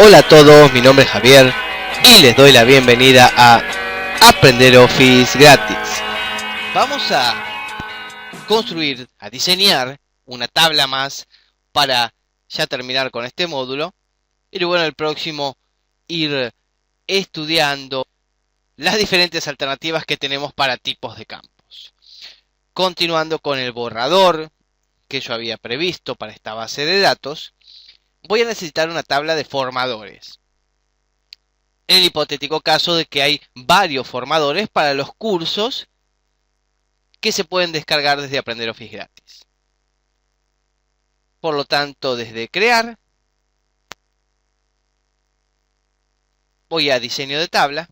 Hola a todos, mi nombre es Javier y les doy la bienvenida a Aprender Office gratis. Vamos a construir, a diseñar una tabla más para ya terminar con este módulo y luego en el próximo ir estudiando las diferentes alternativas que tenemos para tipos de campos. Continuando con el borrador que yo había previsto para esta base de datos, voy a necesitar una tabla de formadores. En el hipotético caso de que hay varios formadores para los cursos que se pueden descargar desde Aprender Office gratis. Por lo tanto, desde crear, voy a diseño de tabla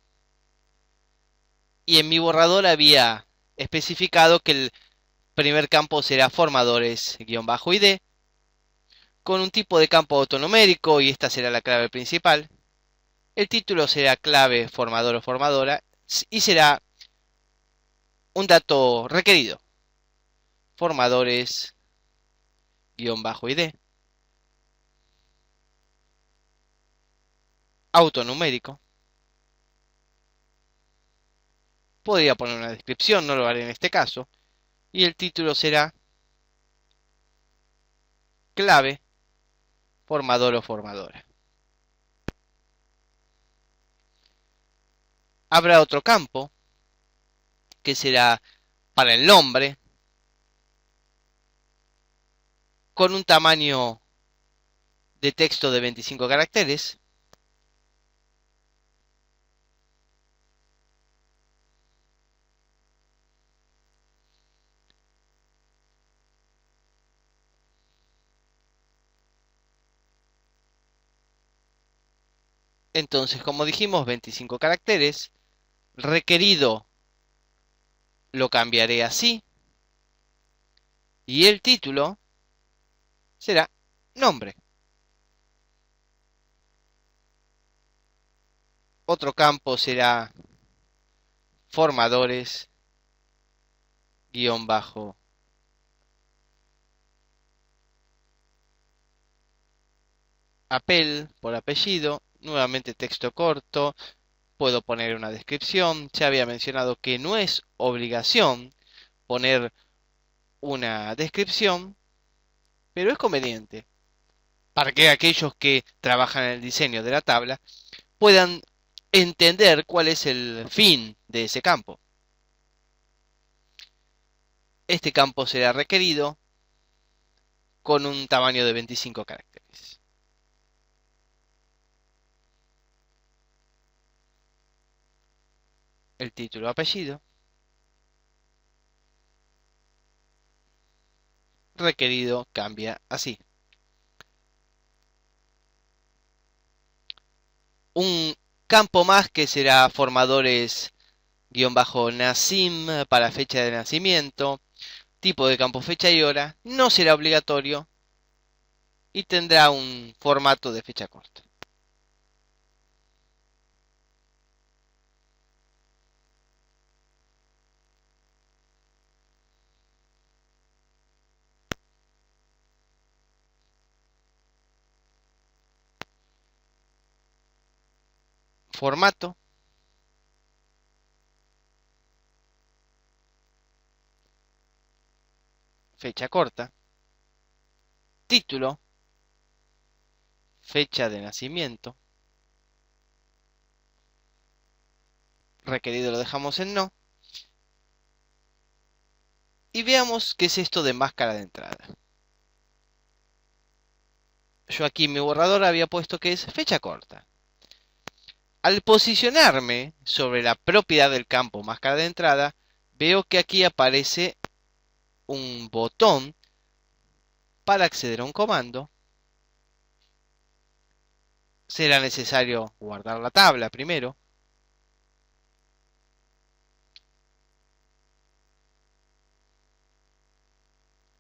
y en mi borrador había especificado que el primer campo será formadores-id con un tipo de campo autonumérico y esta será la clave principal. El título será clave formador o formadora y será un dato requerido. Formadores-id. Autonumérico. Podría poner una descripción, no lo haré en este caso. Y el título será clave formador o formadora. Habrá otro campo que será para el nombre con un tamaño de texto de 25 caracteres. Entonces, como dijimos, 25 caracteres. Requerido lo cambiaré así. Y el título será nombre. Otro campo será formadores apel por apellido. Nuevamente texto corto. Puedo poner una descripción. Ya había mencionado que no es obligación poner una descripción, pero es conveniente para que aquellos que trabajan en el diseño de la tabla puedan entender cuál es el fin de ese campo. Este campo será requerido con un tamaño de 25 caracteres. El título apellido. Requerido cambia así. Un campo más que será formadores-nasim para fecha de nacimiento. Tipo de campo fecha y hora. No será obligatorio y tendrá un formato de fecha corta. Formato. Fecha corta. Título. Fecha de nacimiento. Requerido lo dejamos en no. Y veamos qué es esto de máscara de entrada. Yo aquí en mi borrador había puesto que es fecha corta. Al posicionarme sobre la propiedad del campo máscara de entrada, veo que aquí aparece un botón para acceder a un comando. Será necesario guardar la tabla primero.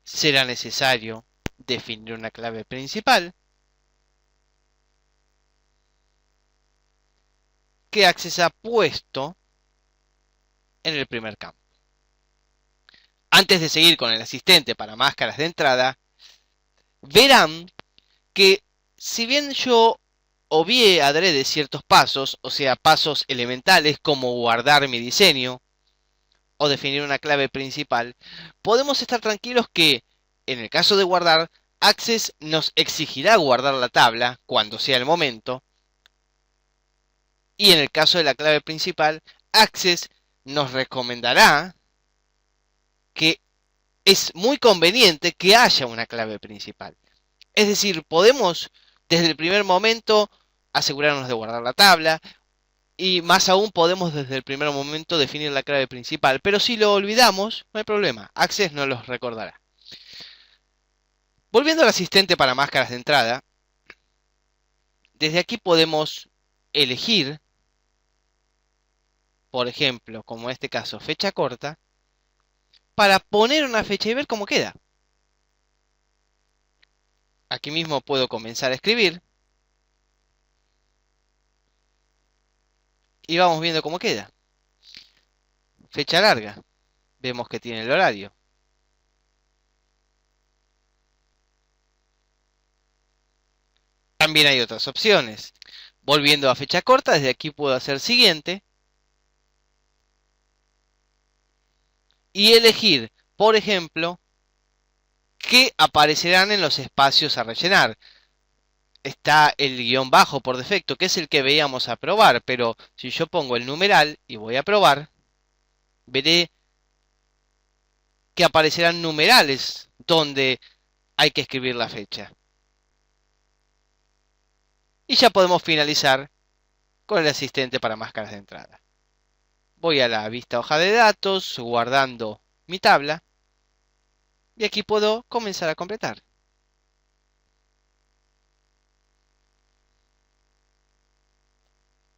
Será necesario definir una clave principal que Access ha puesto en el primer campo. Antes de seguir con el asistente para máscaras de entrada, verán que si bien yo obvié adrede ciertos pasos, o sea, pasos elementales como guardar mi diseño o definir una clave principal, podemos estar tranquilos que, en el caso de guardar, Access nos exigirá guardar la tabla cuando sea el momento, y en el caso de la clave principal, Access nos recomendará que es muy conveniente que haya una clave principal. Es decir, podemos desde el primer momento asegurarnos de guardar la tabla y más aún podemos desde el primer momento definir la clave principal. Pero si lo olvidamos, no hay problema. Access nos los recordará. Volviendo al asistente para máscaras de entrada, desde aquí podemos elegir, por ejemplo, como en este caso, fecha corta, para poner una fecha y ver cómo queda. Aquí mismo puedo comenzar a escribir y vamos viendo cómo queda. Fecha larga, vemos que tiene el horario. También hay otras opciones. Volviendo a fecha corta, desde aquí puedo hacer siguiente y elegir, por ejemplo, qué aparecerán en los espacios a rellenar. Está el guión bajo por defecto, que es el que veíamos a probar, pero si yo pongo el numeral y voy a probar, veré que aparecerán numerales donde hay que escribir la fecha. Y ya podemos finalizar con el asistente para máscaras de entrada. Voy a la vista hoja de datos, guardando mi tabla, y aquí puedo comenzar a completar.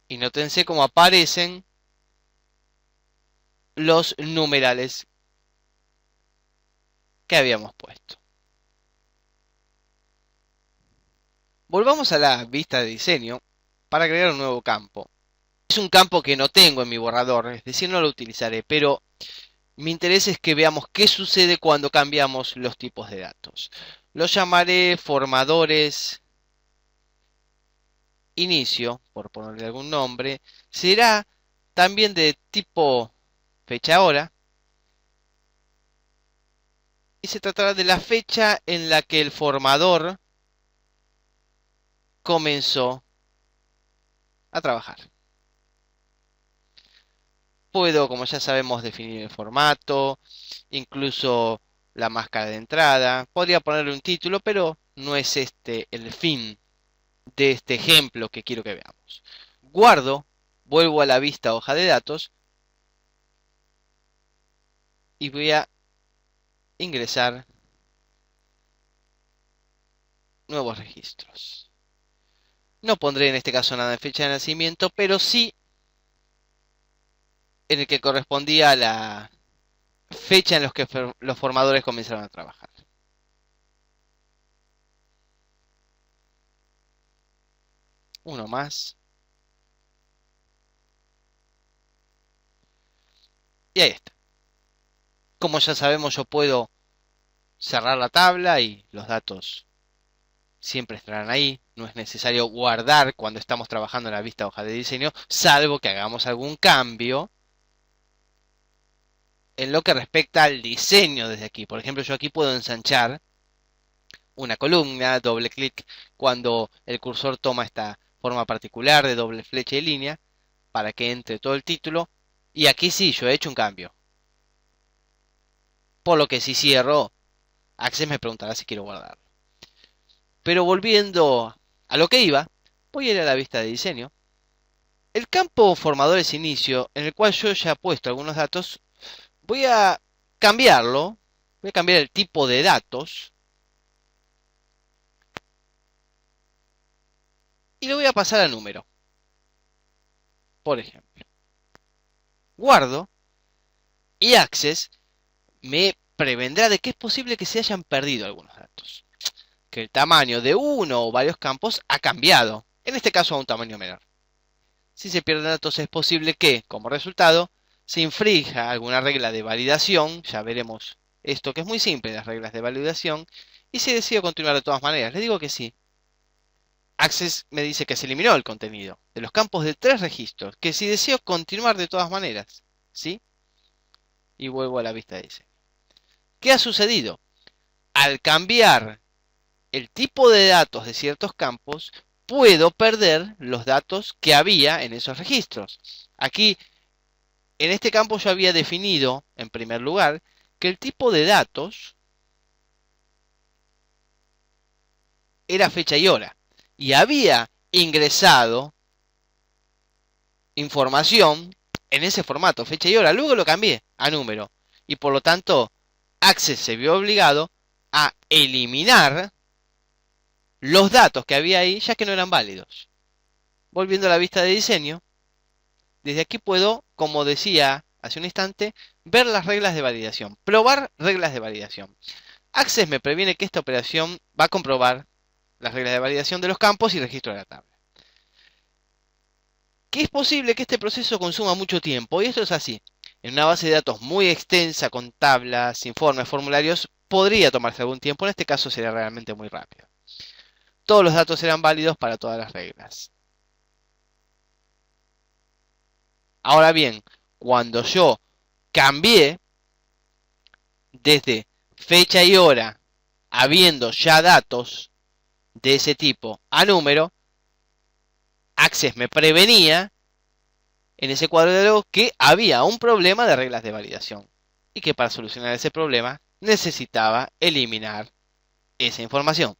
Y nótense cómo aparecen los numerales que habíamos puesto. Volvamos a la vista de diseño para agregar un nuevo campo. Es un campo que no tengo en mi borrador, es decir, no lo utilizaré, pero mi interés es que veamos qué sucede cuando cambiamos los tipos de datos. Los llamaré formadores inicio, por ponerle algún nombre. Será también de tipo fecha hora. Y se tratará de la fecha en la que el formador comenzó a trabajar. Puedo, como ya sabemos, definir el formato, incluso la máscara de entrada. Podría ponerle un título, pero no es este el fin de este ejemplo que quiero que veamos. Guardo, vuelvo a la vista hoja de datos y voy a ingresar nuevos registros. No pondré en este caso nada de fecha de nacimiento, pero sí en el que correspondía a la fecha en la que los formadores comenzaron a trabajar. Uno más. Y ahí está. Como ya sabemos, yo puedo cerrar la tabla y los datos siempre estarán ahí. No es necesario guardar cuando estamos trabajando en la vista hoja de diseño, salvo que hagamos algún cambio en lo que respecta al diseño desde aquí. Por ejemplo, yo aquí puedo ensanchar una columna, doble clic cuando el cursor toma esta forma particular de doble flecha y línea para que entre todo el título. Y aquí sí, yo he hecho un cambio. Por lo que si cierro, Access me preguntará si quiero guardarlo. Pero volviendo a lo que iba, voy a ir a la vista de diseño. El campo formadores inicio, en el cual yo ya he puesto algunos datos, voy a cambiarlo. Voy a cambiar el tipo de datos. Y lo voy a pasar a número. Por ejemplo. Guardo. Y Access me prevendrá de que es posible que se hayan perdido algunos datos. Que el tamaño de uno o varios campos ha cambiado. En este caso a un tamaño menor. Si se pierden datos es posible que, como resultado, se infrinja alguna regla de validación. Ya veremos esto que es muy simple, las reglas de validación. Y si decido continuar de todas maneras, le digo que sí. Access me dice que se eliminó el contenido de los campos de 3 registros, que si deseo continuar de todas maneras, ¿sí? Y vuelvo a la vista de diseño. ¿Qué ha sucedido? Al cambiar el tipo de datos de ciertos campos, puedo perder los datos que había en esos registros. Aquí, en este campo yo había definido, en primer lugar, que el tipo de datos era fecha y hora. Y había ingresado información en ese formato, fecha y hora. Luego lo cambié a número. Y por lo tanto, Access se vio obligado a eliminar los datos que había ahí, ya que no eran válidos. Volviendo a la vista de diseño, desde aquí puedo, como decía hace un instante, ver las reglas de validación, probar reglas de validación. Access me previene que esta operación va a comprobar las reglas de validación de los campos y registro de la tabla. Que es posible que este proceso consuma mucho tiempo, y esto es así. En una base de datos muy extensa, con tablas, informes, formularios, podría tomarse algún tiempo, en este caso sería realmente muy rápido. Todos los datos serán válidos para todas las reglas. Ahora bien, cuando yo cambié desde fecha y hora, habiendo ya datos de ese tipo a número, Access me prevenía en ese cuadro de diálogo que había un problema de reglas de validación y que para solucionar ese problema necesitaba eliminar esa información.